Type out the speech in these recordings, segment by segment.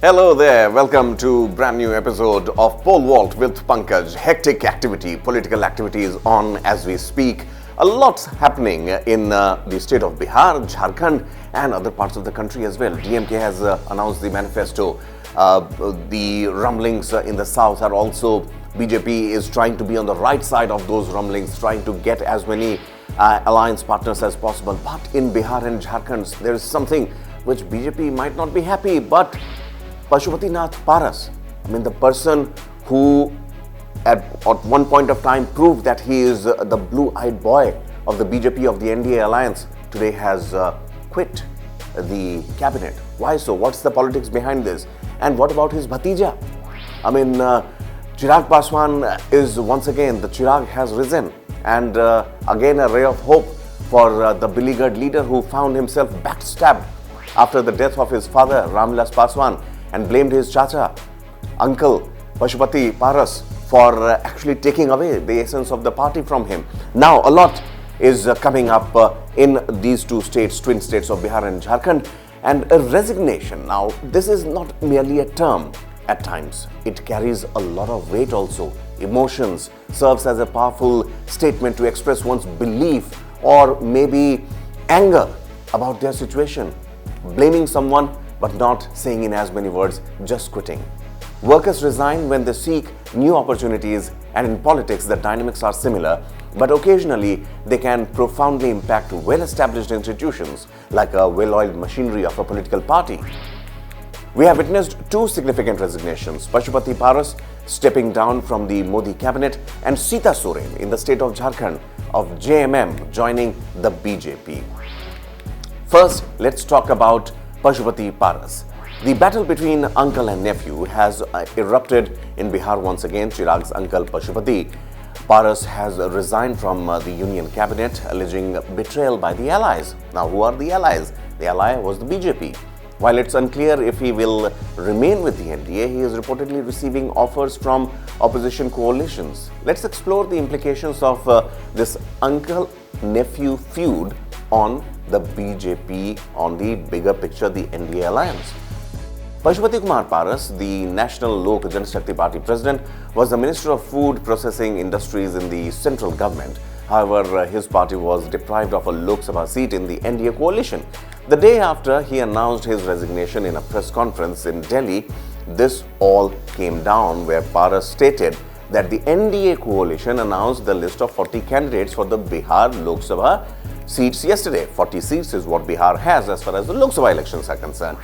Hello there, welcome to brand new episode of Pole Vault with Pankaj. Hectic activity, political activity is on as we speak. A lot's happening in the state of Bihar, Jharkhand and other parts of the country as well. DMK has announced the manifesto. The rumblings in the south are also, BJP is trying to be on the right side of those rumblings, trying to get as many alliance partners as possible. But in Bihar and Jharkhand, there is something which BJP might not be happy, but Pashupati Paras, the person who at one point of time proved that he is the blue-eyed boy of the BJP of the NDA alliance, today has quit the cabinet. Why so? What's the politics behind this? And what about his bhatija? Chirag Paswan is once again, the Chirag has risen, and again a ray of hope for the beleaguered leader who found himself backstabbed after the death of his father Ramvilas Paswan and blamed his chacha, uncle Pashupati Paras for actually taking away the essence of the party from him. Now a lot is coming up in these two states, twin states of Bihar and Jharkhand, and a resignation. Now this is not merely a term. At times it carries a lot of weight also. Emotions, serves as a powerful statement to express one's belief or maybe anger about their situation, blaming someone but not saying in as many words, just quitting. Workers resign when they seek new opportunities, and in politics the dynamics are similar, but occasionally they can profoundly impact well-established institutions like a well-oiled machinery of a political party. We have witnessed two significant resignations: Pashupati Paras stepping down from the Modi cabinet and Seeta Soren in the state of Jharkhand of JMM joining the BJP. First, let's talk about Pashupati Paras. The battle between uncle and nephew has erupted in Bihar once again. Chirag's uncle Pashupati Paras has resigned from the union cabinet, alleging betrayal by the allies. Now, who are the allies? The ally was the BJP. While it's unclear if he will remain with the NDA, he is reportedly receiving offers from opposition coalitions. Let's explore the implications of this uncle-nephew feud on the BJP, on the bigger picture, the NDA alliance. Pashupati Kumar Paras, the National Lok Janshakti Party president, was the Minister of Food Processing Industries in the central government. However, his party was deprived of a Lok Sabha seat in the NDA coalition. The day after he announced his resignation in a press conference in Delhi, this all came down, where Paras stated that the NDA coalition announced the list of 40 candidates for the Bihar Lok Sabha seats yesterday. 40 seats is what Bihar has as far as the Lok Sabha elections are concerned.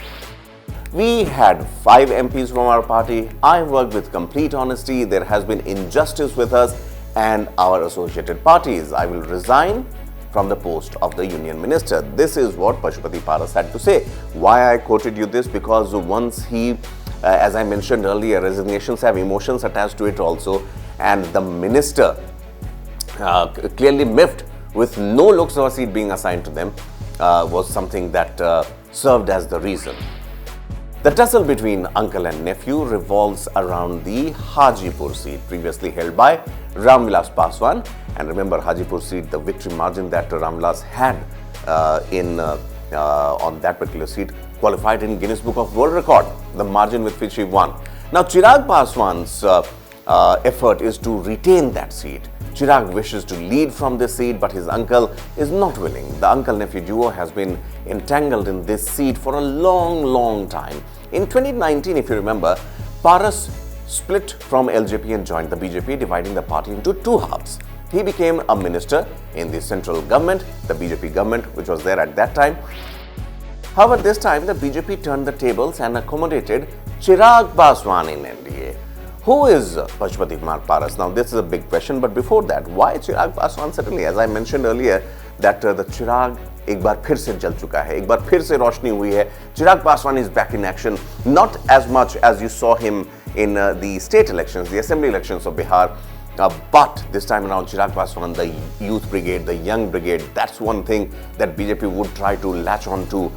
We had 5 MPs from our party. I worked with complete honesty. There has been injustice with us and our associated parties. I will resign from the post of the union minister. This is what Pashupati Paras had to say. Why I quoted you this? Because once he, as I mentioned earlier, resignations have emotions attached to it also, and the minister clearly miffed with no Lok Sabha seat being assigned to them was something that served as the reason. The tussle between uncle and nephew revolves around the Hajipur seat, previously held by Ramvilas Paswan. And remember, Hajipur seat, the victory margin that Ramvilas had on that particular seat qualified in Guinness Book of World Record, the margin with which he won. Now, Chirag Paswan's effort is to retain that seat. Chirag wishes to lead from this seat, but his uncle is not willing. The uncle-nephew duo has been entangled in this seat for a long time. In 2019, if you remember, Paras split from LJP and joined the BJP, dividing the party into two halves. He became a minister in the central government, the BJP government, which was there at that time. However, this time the BJP turned the tables and accommodated Chirag Paswan in NDA. Who is Pashupati Kumar Paras? Now, this is a big question, but before that, why Chirag Paswan? Certainly, as I mentioned earlier, that the Chirag एक बार फिर से जल चुका है, एक बार फिर से रोशनी हुई है. Chirag Paswan is back in action, not as much as you saw him in the state elections, the assembly elections of Bihar, but this time around Chirag Paswan, the youth brigade, the young brigade, that's one thing that BJP would try to latch on to,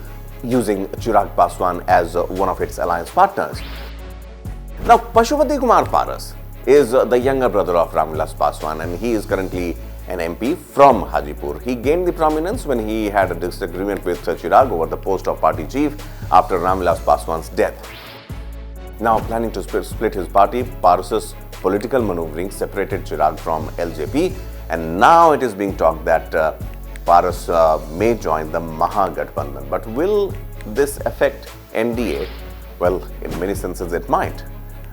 using Chirag Paswan as one of its alliance partners. Now, Pashupati Kumar Paras is the younger brother of Ramvilas Paswan, and he is currently an MP from Hajipur. He gained the prominence when he had a disagreement with Chirag over the post of party chief after Ramvilas Paswan's death. now planning to split his party. Paras's political maneuvering separated Chirag from LJP, and now it is being talked that Paras may join the Mahagathbandhan. But will this affect NDA? Well, in many senses it might.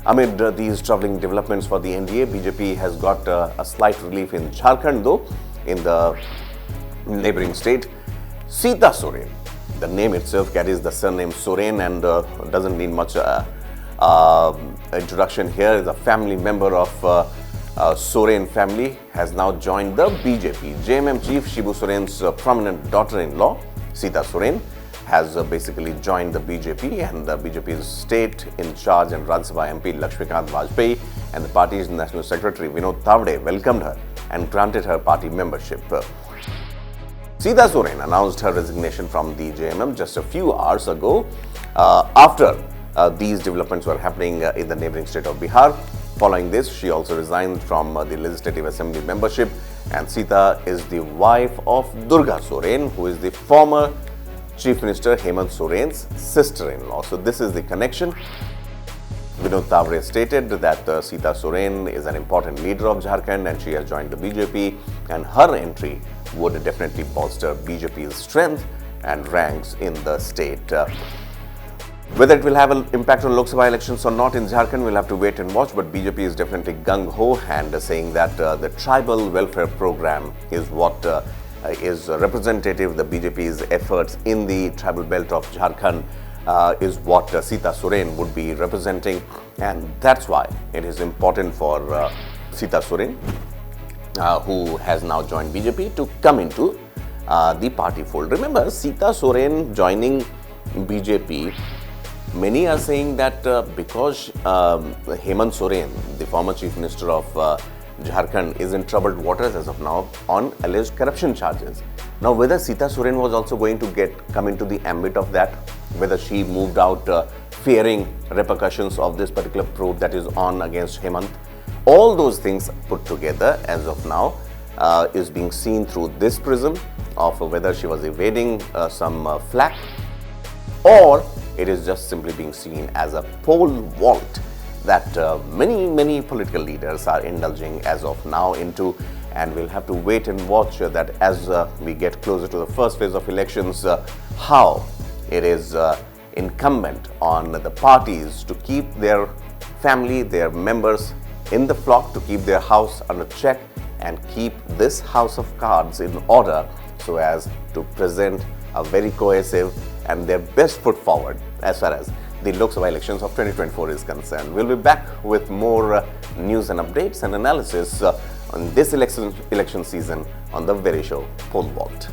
Amid these troubling developments for the NDA, BJP has got a slight relief in Jharkhand, though. In the neighboring state, Seeta Soren, the name itself carries the surname Soren and doesn't need much introduction here. Is a family member of Soren family, has now joined the BJP. JMM chief Shibu Soren's prominent daughter-in-law, Seeta Soren, has basically joined the BJP, and the BJP's state in charge and Rajya Sabha MP Lakshmikant Vajpayee and the party's national secretary Vinod Thavde welcomed her and granted her party membership. Seeta Soren announced her resignation from the JMM just a few hours ago after these developments were happening in the neighboring state of Bihar. Following this, she also resigned from the Legislative Assembly membership, and Seeta is the wife of Durga Soren, who is the former Chief Minister Hemant Soren's sister-in-law. So this is the connection. Vinod Thavde stated that Seeta Soren is an important leader of Jharkhand and she has joined the BJP, and her entry would definitely bolster BJP's strength and ranks in the state. Whether it will have an impact on Lok Sabha elections or not in Jharkhand, we'll have to wait and watch, but BJP is definitely gung-ho and saying that the tribal welfare program is what is representative. The BJP's efforts in the tribal belt of Jharkhand is what Seeta Soren would be representing, and that's why it is important for Seeta Soren, who has now joined BJP, to come into the party fold. Remember, Seeta Soren joining BJP, many are saying that because Hemant Soren, the former Chief Minister of Jharkhand, is in troubled waters as of now on alleged corruption charges. Now, whether Seeta Soren was also going to come into the ambit of that, whether she moved out fearing repercussions of this particular probe that is on against Hemant, all those things put together as of now is being seen through this prism of whether she was evading some flack, or it is just simply being seen as a pole vault that many political leaders are indulging as of now into, and we'll have to wait and watch that as we get closer to the first phase of elections, how it is incumbent on the parties to keep their family, their members in the flock, to keep their house under check and keep this house of cards in order so as to present a very cohesive and their best foot forward as far as the Lok Sabha elections of 2024 is concerned. We'll be back with more news and updates and analysis on this election season on the very show Pole Vault.